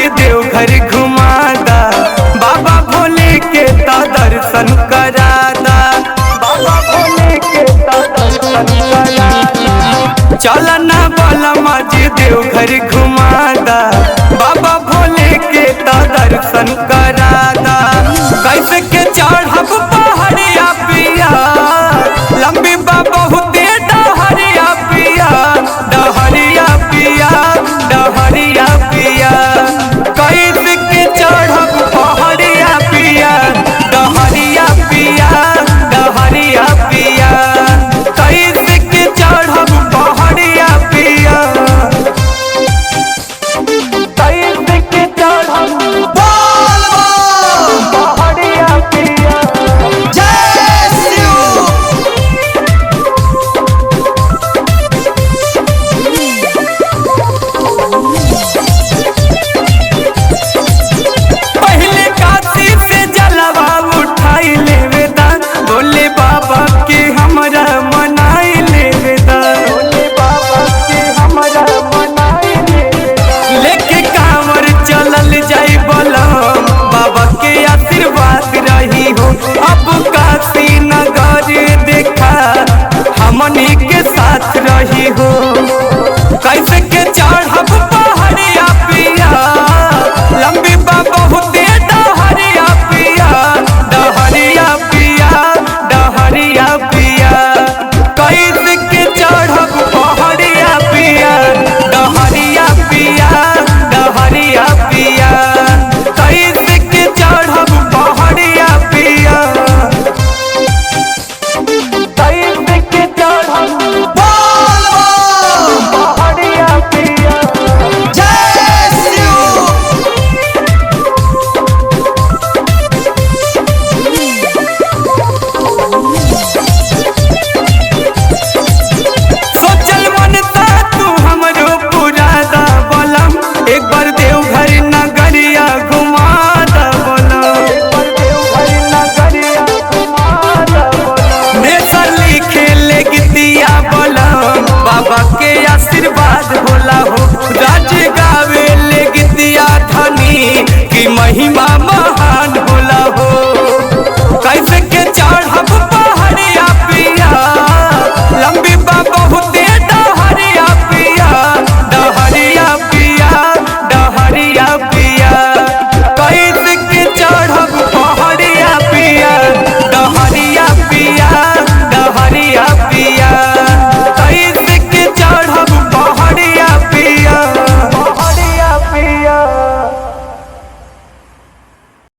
जी देवघर घुमादा, बाबा भोले के ता दर्शन करादा, बाबा भोले के ता दर्शन करादा। चलना बलमा जी देवघर घुमादा, बाबा भोले के ता दर्शन करादा। कैसे के चढ़ब पहाड़िया पिया, लंबी बहुते डहरिया पिया, डहरिया पिया, डहरिया पिया। कैसे के चढ़ब पहाड़िया पिया, डहरिया पिया, डहरिया पिया। कैसे के चढ़ब पहाड़िया पिया, कैसे के चढ़ब पहाड़िया पिया। जय शिव। पहले काशी से जलवा उठाई लेवे दा, भोले बाबा के हमरा मनाई लेवे दा, भोले बाबा के हमरा मनाई लेवे दा। लेके कांवर चलल जाई बलम, बाबा के आशीर्वाद रही हो। अब काशी नगर देखा हमनी के साथ रही हो। कैसे के चढ़ब पहाड़िया पिया, लंबी बहुते डहरिया पिया, डहरिया पिया, डहरिया पिया। कैसे के चढ़ब पहाड़िया पिया, डहरिया पिया, डहरिया पिया। कैसे के चढ़ब पहाड़िया पिया, कैसे के चढ़ब पहाड़िया पिया। जय शिव। सोचल मनता तू हमरो पुरादा बलम, एक बार देवघर नगरिया घुमादा बलम, एक बार देवघर नगरिया घुमादा बलम। नेसर लिखे ले गीतिया बलम, बाबा के